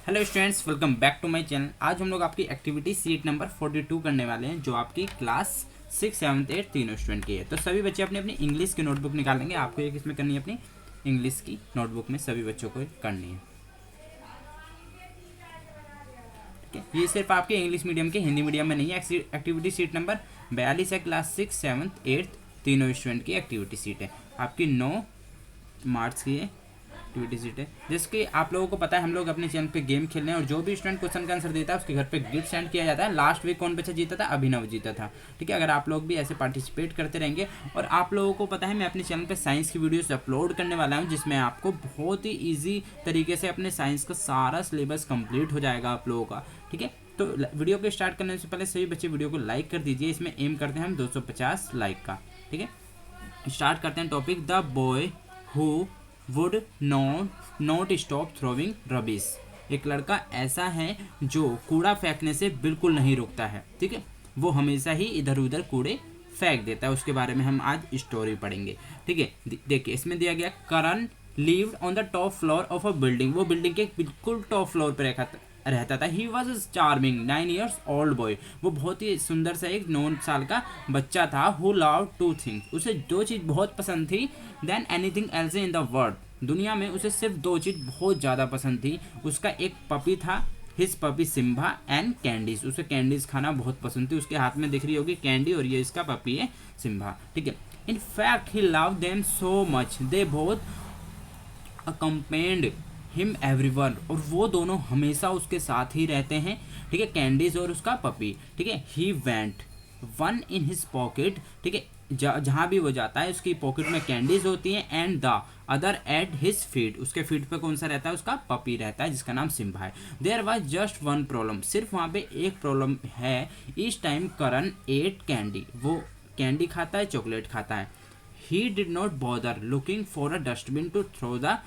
Hello students, welcome back to my channel. आज हम लोग आपकी एक्टिविटी सीट नंबर 42 करने वाले हैं, जो आपकी क्लास 6, 7, 8 तीनों स्टूडेंट की है। तो सभी बच्चे अपनी अपनी इंग्लिश की नोटबुक निकालेंगे। आपको एक इसमें करनी है, अपनी इंग्लिश की नोटबुक में सभी बच्चों को करनी है। ठीक है, ये सिर्फ आपके इंग्लिश मीडियम के, हिंदी मीडियम में नहीं है। एक्टिविटी सीट नंबर 42 है, क्लास 6, 7, 8 तीनों स्टूडेंट की एक्टिविटी सीट है। आपकी 9 मार्च की है एक्टिविटी सीट है। जैसे कि आप लोगों को पता है, हम लोग अपने चैनल पे गेम खेल रहे हैं और जो भी स्टूडेंट क्वेश्चन का आंसर देता है उसके घर पे गिफ्ट सेंड किया जाता है। लास्ट वीक कौन बच्चा जीता था? अभिनव जीता था। ठीक है, अगर आप लोग भी ऐसे पार्टिसिपेट करते रहेंगे। और आप लोगों को पता है, मैं अपने चैनल पे साइंस की वीडियोस अपलोड करने वाला हूँ, जिसमें आपको बहुत ही ईजी तरीके से अपने साइंस का सारा सिलेबस कंप्लीट हो जाएगा आप लोगों का। ठीक है, तो वीडियो को स्टार्ट करने से पहले सभी बच्चे वीडियो को लाइक कर दीजिए। इसमें एम करते हैं हम 250 लाइक का। ठीक है, स्टार्ट करते हैं topic. The boy who would not stop throwing rubbish. एक लड़का ऐसा है जो कूड़ा फेंकने से बिल्कुल नहीं रुकता है। ठीक है, वो हमेशा ही इधर उधर कूड़े फेंक देता है। उसके बारे में हम आज स्टोरी पढ़ेंगे। ठीक है, देखिए इसमें दिया गया, Karan lived on the top floor of a building. वो बिल्डिंग के बिल्कुल टॉप फ्लोर पर रहता था। He was charming 9 years old boy. वो बहुत ही सुंदर सा एक 9 साल का बच्चा था। Who love two things. उसे दो चीज़ बहुत पसंद थी, than anything else in the world. दुनिया में उसे सिर्फ दो चीज़ बहुत ज़्यादा पसंद थी। उसका एक पपी था, his puppy Simba, and candies. उसे कैंडीज खाना बहुत पसंद थी। उसके हाथ में दिख रही होगी कैंडी, और ये इसका पपी है सिम्बा। ठीक है, in fact he love them so much they both accompanied him everyone. और वो दोनों हमेशा उसके साथ ही रहते हैं। ठीक है, कैंडीज और उसका पपी। ठीक है, he went one in his pocket. ठीक है, जहाँ भी वो जाता है उसकी पॉकेट में कैंडीज होती हैं, and the other at his feet. उसके फीट पे कौन सा रहता है? उसका पपी रहता है, जिसका नाम सिम्बा है। There was just one problem. सिर्फ वहाँ पे एक प्रॉब्लम है। इस टाइम करण एट कैंडी। वो कैंडी खाता है, चॉकलेट खाता है। He did not bother looking for a dustbin to throw the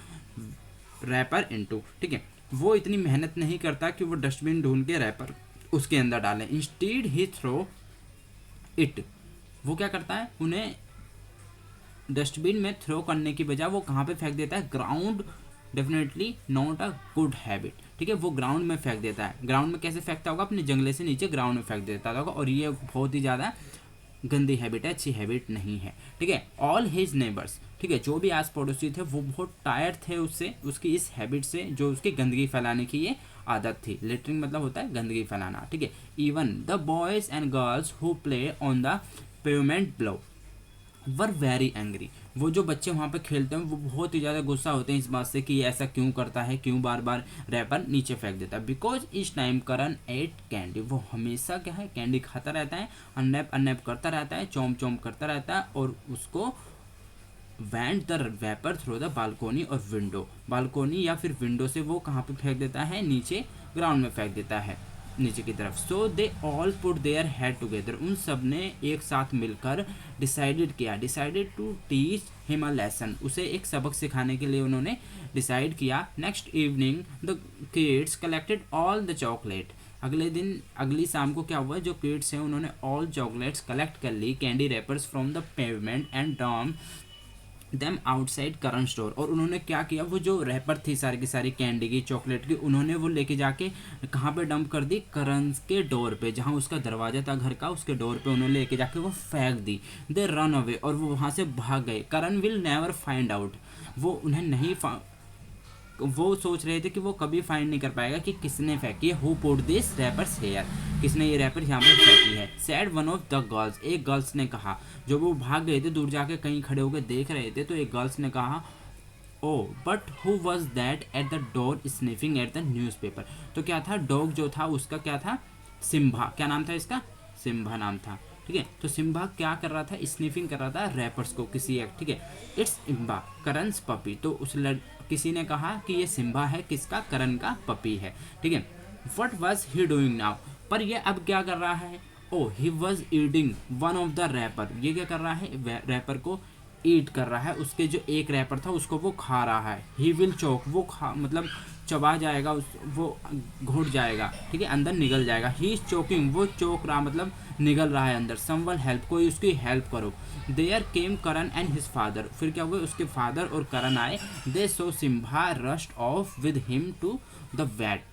wrapper into. ठीक है, वो इतनी मेहनत नहीं करता कि वो डस्टबिन ढूंढ के रैपर उसके अंदर डाले। Instead he throw it. वो क्या करता है? उन्हें डस्टबिन में थ्रो करने की बजाय वो कहाँ पे फेंक देता है? Ground. Definitely not a good habit. ठीक है, वो ग्राउंड में फेंक देता है। ग्राउंड में कैसे फेंकता होगा? अपने जंगले से नीचे ग्राउंड में फेंक देता होगा, और ये बहुत ही ज़्यादा गंदी हैबिट है, अच्छी हैबिट नहीं है। ठीक है, ऑल हिज नेबर्स। ठीक है, जो भी आस पड़ोसी थे वो बहुत टायर्ड थे उससे, उसकी इस हैबिट से, जो उसकी गंदगी फैलाने की ये आदत थी। लिटरिंग मतलब होता है गंदगी फैलाना। ठीक है, even the boys and girls who play on the pavement below were very angry. वो जो बच्चे वहाँ पे खेलते हैं वो बहुत ही ज़्यादा गुस्सा होते हैं इस बात से कि ये ऐसा क्यों करता है, क्यों बार बार रैपर नीचे फेंक देता है। बिकॉज इस टाइम करण एट कैंडी। वो हमेशा क्या है? कैंडी खाता रहता है, अनैप अनैप करता रहता है, चोम चोम करता रहता है, और उसको went the vapour through the balcony और विंडो। बालकोनी या फिर विंडो से वो कहाँ पे फेंक देता है? नीचे ग्राउंड में फेंक देता है, नीचे की तरफ। So they all put their head together. उन सब ने एक साथ मिलकर decided to teach him a lesson. उसे एक सबक सिखाने के लिए उन्होंने डिसाइड किया। Next evening the kids collected all the chocolate. अगले दिन, अगली शाम को क्या हुआ? जो किड्स हैं उन्होंने ऑल चॉकलेट्स कलेक्ट कर ली, candy wrappers from the pavement, and dump them outside Karan store. और उन्होंने क्या किया? वो जो रैपर थी सारी की सारी कैंडी की, चॉकलेट की, उन्होंने वो लेके जाके कहाँ पे डंप कर दी? करण के डोर पे, जहाँ उसका दरवाजा था घर का, उसके डोर पे उन्होंने लेके जाके वो फेंक दी। They run away. और वो वहाँ से भाग गए। करण विल नेवर फाइंड आउट। वो उन्हें नहीं वो सोच रहे थे कि वो कभी फाइंड नहीं कर पाएगा कि किसने फेंकी है। Who put this wrappers here. किसने ये रैपर यहाँ पे फेंकी है? Said one of the girls. एक गर्ल्स ने कहा। जो वो भाग गए थे, दूर जाके कहीं खड़े होकर देख रहे थे, तो एक गर्ल्स ने कहा, oh but who was that at the door sniffing at the newspaper. तो क्या था? डॉग जो था उसका क्या था? सिम्बा। क्या नाम था इसका? सिम्बा नाम था। ठीक है, तो सिम्बा क्या कर रहा था? स्निफिंग कर रहा था रैपर्स को, किसी एक। ठीक है, इट्स इम्बा करण's पपी। तो उस किसी ने कहा कि ये सिम्बा है, किसका? करण का पपी है। ठीक है, what was he doing now. पर ये अब क्या कर रहा है? Oh he was eating one of the wrapper. ये क्या कर रहा है? रैपर को ईट कर रहा है। उसके जो एक रैपर था उसको वो खा रहा है। ही विल चोक। वो खा मतलब चबा जाएगा, वो घुट जाएगा। ठीक है, अंदर निगल जाएगा। He is choking. वो चोक रहा मतलब निगल रहा है अंदर। Someone help. कोई उसकी हेल्प करो। There came Karan and his father. फिर क्या हुआ? उसके फादर और करण आए। They so Simba rushed off with him to the vet.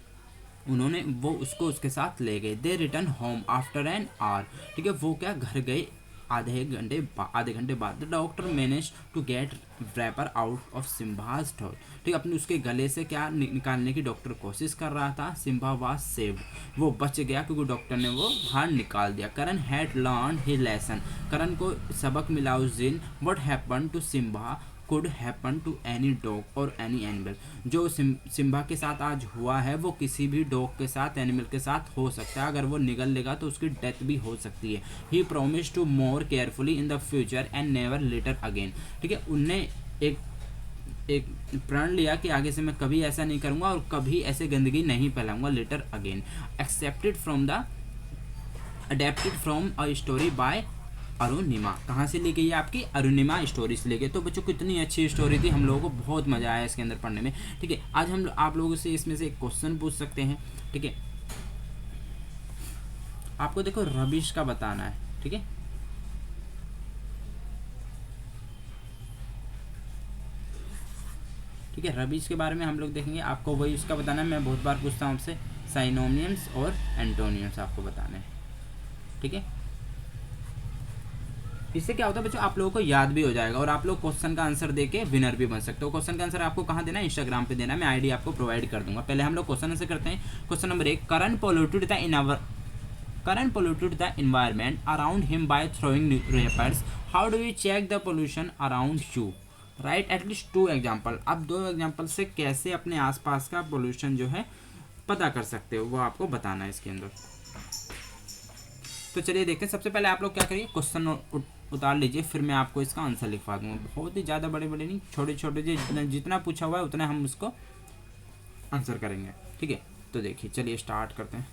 उन्होंने वो उसको उसके साथ ले गए। They return home after an hour, ठीक है, वो क्या घर गए आधे घंटे बाद। The doctor manage to get wrapper out of Simba's throat, ठीक है, अपने उसके गले से क्या निकालने की डॉक्टर कोशिश कर रहा था। सिम्बा वाज सेव्ड, वो बच गया क्योंकि डॉक्टर ने वो बाहर निकाल दिया। Karan had learn his lesson, Karan को सबक मिला उस दिन। What happen to Simba could happen to any dog or any animal, जो सिम्बा के साथ आज हुआ है वो किसी भी डॉग के साथ, एनिमल के साथ हो सकता है। अगर वो निगल लेगा तो उसकी डेथ भी हो सकती है। He promise to more carefully in the future and never litter again, ठीक है, उनने एक प्रण लिया कि आगे से मैं कभी ऐसा नहीं करूंगा और कभी ऐसे गंदगी नहीं फैलाऊंगा। Litter again accepted from the adapted from a story by Arunima, कहाँ से ली गई है आपकी, अरुणिमा स्टोरी से ली गई। तो बच्चों कितनी अच्छी स्टोरी थी, हम लोगों को बहुत मजा आया इसके अंदर पढ़ने में, ठीक है। आज हम आप लोगों से इसमें से एक क्वेश्चन पूछ सकते हैं, ठीक है। आपको देखो रबिश का बताना है, ठीक है, ठीक है, रबिश के बारे में हम लोग देखेंगे। आपको वही उसका बताना है, मैं बहुत बार पूछता हूँ आपसे, साइनोनियम्स और एंटोनियम्स आपको बताने हैं, ठीक है। इससे क्या होता है बच्चों, आप लोगों को याद भी हो जाएगा और आप लोग क्वेश्चन का आंसर देके विनर भी बन सकते हो। क्वेश्चन का आंसर आपको कहाँ देना है, इंस्टाग्राम पे देना है, मैं आईडी आपको प्रोवाइड कर दूंगा। पहले हम लोग क्वेश्चन आंसर करते हैं। Question number 1, current polluted the environment around him by throwing wrappers. How do you check the pollution around you? Write at least 2 example. अब 2 एग्जाम्पल से कैसे अपने आसपास का पोल्यूशन जो है पता कर सकते हो वो आपको बताना है इसके अंदर। तो चलिए देखते हैं। सबसे पहले आप लोग क्या करिए, क्वेश्चन उतार लीजिए, फिर मैं आपको इसका आंसर लिखवा दूंगा। बहुत ही ज़्यादा बड़े बड़े नहीं, छोटे छोटे जितना पूछा हुआ है उतना हम उसको आंसर करेंगे, ठीक है। तो देखिए चलिए स्टार्ट करते हैं।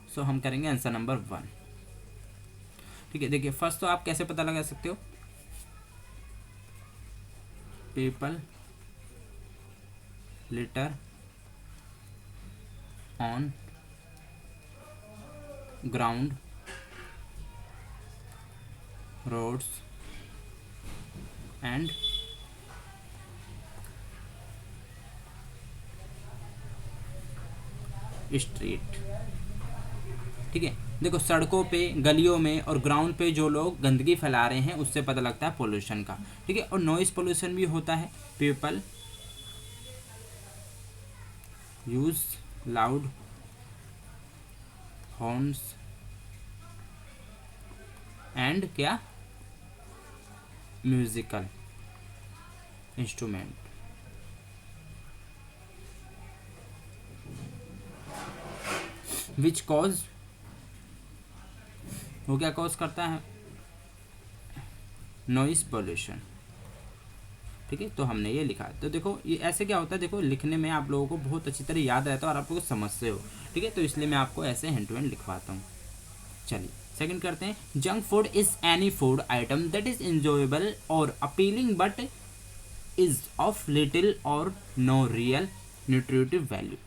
सो हम करेंगे आंसर नंबर 1, ठीक है। देखिए फर्स्ट तो आप कैसे पता लगा सकते हो, people litter on ground roads and street, ठीक है। देखो सड़कों पे, गलियों में और ग्राउंड पे जो लोग गंदगी फैला रहे हैं उससे पता लगता है पोल्यूशन का, ठीक है। और नॉइस पोल्यूशन भी होता है। People use loud horns and क्या म्यूजिकल इंस्ट्रूमेंट, विच कॉज, वो क्या कॉज करता है, नॉइस पोल्यूशन, ठीक है। तो हमने ये लिखा। तो देखो ये ऐसे क्या होता है, देखो लिखने में आप लोगों को बहुत अच्छी तरह याद रहता है और आप लोग समझते हो, ठीक है। तो इसलिए मैं आपको ऐसे हैंड टू हैंड लिखवाता हूँ। चलिए सेकंड करते हैं। Junk food is any food item that is enjoyable or appealing but is of little or no real nutritive value.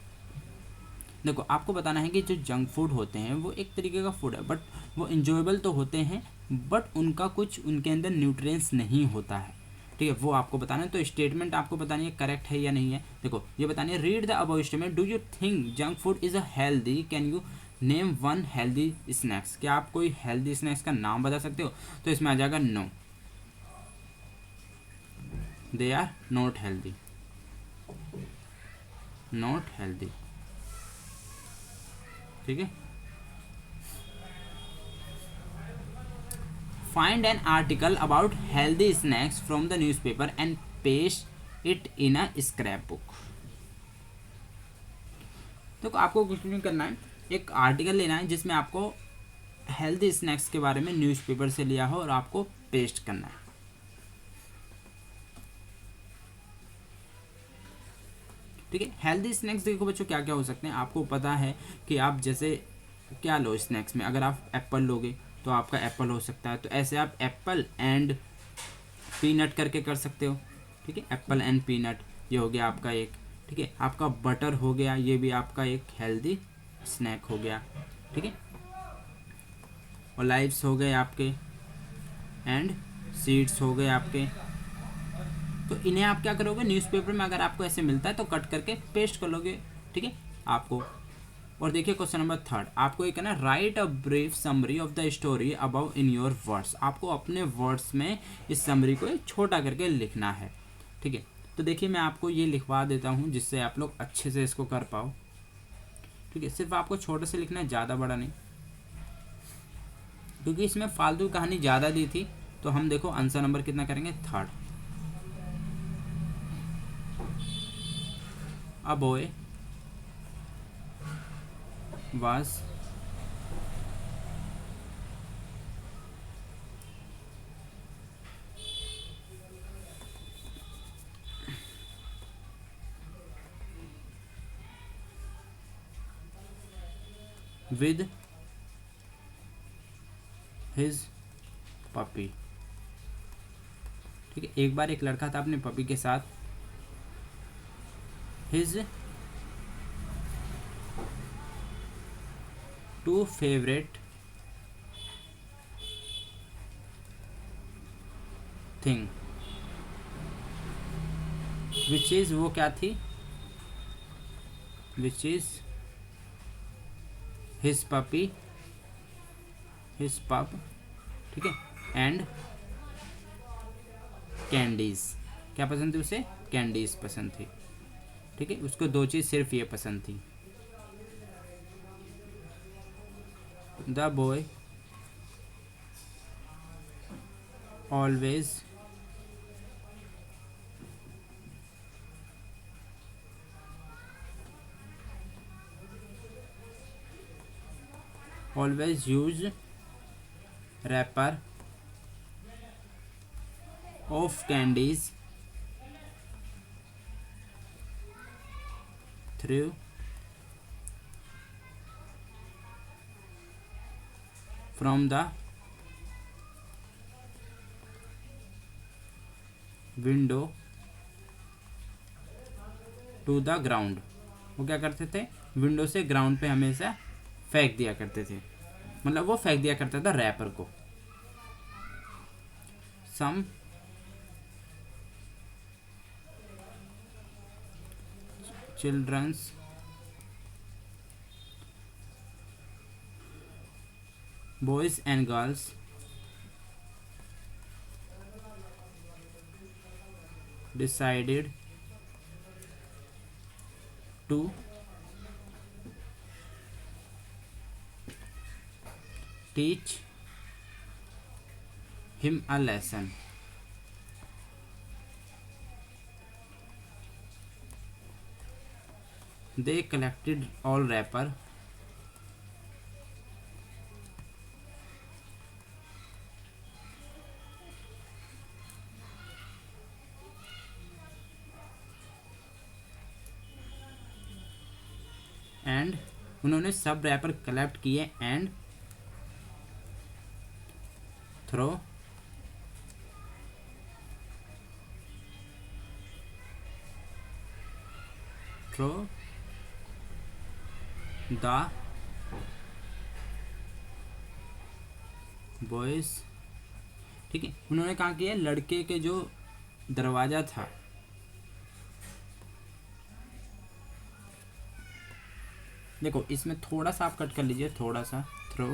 देखो आपको बताना है कि जो जंक फूड होते हैं वो एक तरीके का फूड है, बट वो इंजॉयबल तो होते हैं बट उनका कुछ उनके अंदर न्यूट्रिएंट्स नहीं होता है, ठीक है। वो आपको बताना है। तो स्टेटमेंट आपको बतानी है करेक्ट है या नहीं है। देखो ये बतानी है, read the above statement. Do you think junk food is a healthy, can you name 1 healthy snacks. क्या आप कोई हेल्दी स्नैक्स का नाम बता सकते हो। तो इसमें आ जाएगा no, they are not healthy, not healthy, ठीक है। Find an article about healthy snacks from the newspaper and paste it in a scrap book. तो आपको कुछ नहीं करना है, एक आर्टिकल लेना है जिसमें आपको हेल्दी स्नैक्स के बारे में न्यूज़पेपर से लिया हो और आपको पेस्ट करना है, ठीक है। हेल्दी स्नैक्स देखो बच्चों क्या क्या हो सकते हैं। आपको पता है कि आप जैसे क्या लो स्नैक्स में, अगर आप एप्पल लोगे तो आपका एप्पल हो सकता है। तो ऐसे आप एप्पल एंड पीनट करके कर सकते हो, ठीक है। एप्पल एंड पीनट ये हो गया आपका एक, ठीक है। आपका बटर हो गया, ये भी आपका एक हेल्दी स्नैक हो गया, ठीक है। ओलिव्स हो गए आपके एंड सीड्स हो गए आपके, तो इन्हें आप क्या करोगे, न्यूज़पेपर में अगर आपको ऐसे मिलता है तो कट करके पेस्ट कर लोगे, ठीक है आपको। और देखिए क्वेश्चन नंबर 3, आपको एक है ना, write a brief summary of the story about in your words. आपको अपने वर्ड्स में इस समरी को छोटा करके लिखना है, ठीक है। तो देखिए मैं आपको ये लिखवा देता हूँ जिससे आप लोग अच्छे से इसको कर पाओ, ठीक है। सिर्फ आपको छोटे से लिखना है, ज़्यादा बड़ा नहीं, क्योंकि इसमें फालतू कहानी ज़्यादा दी थी। तो हम देखो आंसर नंबर कितना करेंगे, 3। A boy was with his puppy, ठीक है। एक बार एक लड़का था अपने पपी के साथ। His 2 favourite thing, which is, वो क्या थी, which is his puppy, his पप, ठीक है, एंड कैंडीज। क्या पसंद थी उसे, कैंडीज पसंद थी, ठीक है। उसको 2 चीज़ सिर्फ ये पसंद थी। The boy always use wrapper of candies threw from the window to the ground. वो क्या करते थे, विंडो से ग्राउंड पे हमेशा फेंक दिया करते थे, मतलब वो फेंक दिया करता था रैपर को। सम children's boys and girls decided to teach him a lesson. They collected all wrapper and, उन्होंने सब रैपर कलेक्ट किए एंड थ्रो द बॉयज, ठीक है। उन्होंने कहा किया, लड़के के जो दरवाज़ा था, देखो इसमें थोड़ा सा आप कट कर लीजिए, थोड़ा सा, throw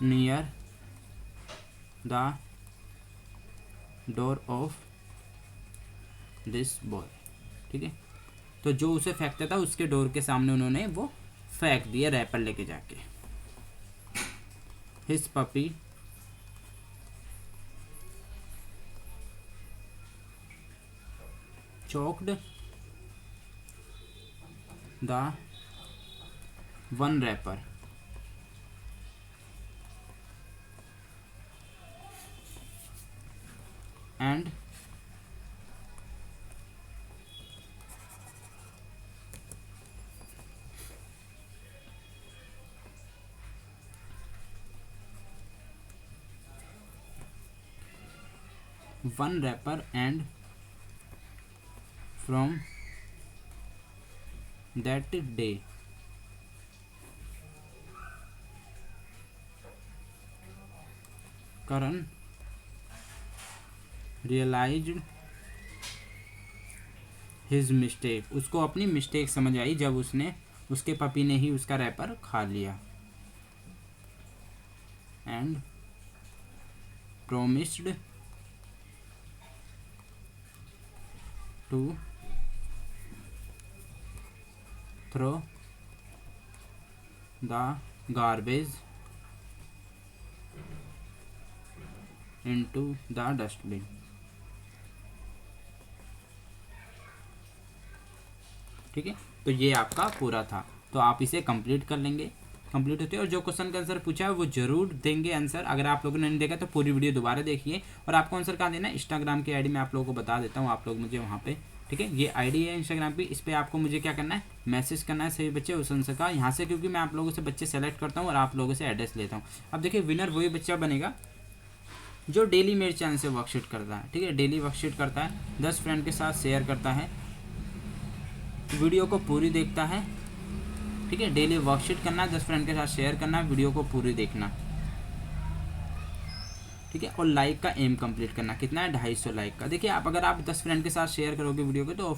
near the door of this boy, ठीक है। तो जो उसे फेंकता था उसके डोर के सामने उन्होंने वो फेंक दिया रैपर लेके जाके। His puppy choked the one wrapper and one rapper, and from that day Karan realised his mistake, उसको अपनी मिस्टेक समझ आई जब उसने उसके पपी ने ही उसका रैपर खा लिया। And promised to throw the garbage into the dustbin. ठीक है, तो ये आपका पूरा था, तो आप इसे कंप्लीट कर लेंगे, कंप्लीट होते हैं। और जो क्वेश्चन का आंसर पूछा है वो जरूर देंगे आंसर। अगर आप लोगों ने नहीं देखा तो पूरी वीडियो दोबारा देखिए। और आपको आंसर कहाँ देना है, इंस्टाग्राम की आईडी मैं आप लोगों को बता देता हूँ, आप लोग मुझे वहाँ पे, ठीक है, ये आईडी है इंस्टाग्राम की, इस पर आपको मुझे क्या करना है, मैसेज करना है सभी बच्चे उस आंसर का यहाँ से, क्योंकि मैं आप लोगों से बच्चे सेलेक्ट करता हूँ और आप लोगों से एड्रेस लेता हूँ। अब देखिए विनर वही बच्चा बनेगा जो डेली मेरे चैनल से वर्कशीट करता है। ठीक है, डेली वर्कशीट करता है, 10 फ्रेंड के साथ शेयर करता है, वीडियो को पूरी देखता है। ठीक है, डेली वर्कशीट करना है, 10 फ्रेंड के साथ शेयर करना है, वीडियो को पूरी देखना। ठीक है, और लाइक का एम कंप्लीट करना, कितना है 250 लाइक का। देखिए आप अगर आप 10 फ्रेंड के साथ शेयर करोगे वीडियो को तो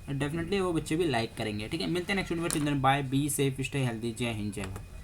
डेफिनेटली वो बच्चे भी लाइक करेंगे। ठीक है, मिलते हैं नेक्स्ट वीडियो में, bye, be safe, stay healthy, जय हिंद, जय भारत।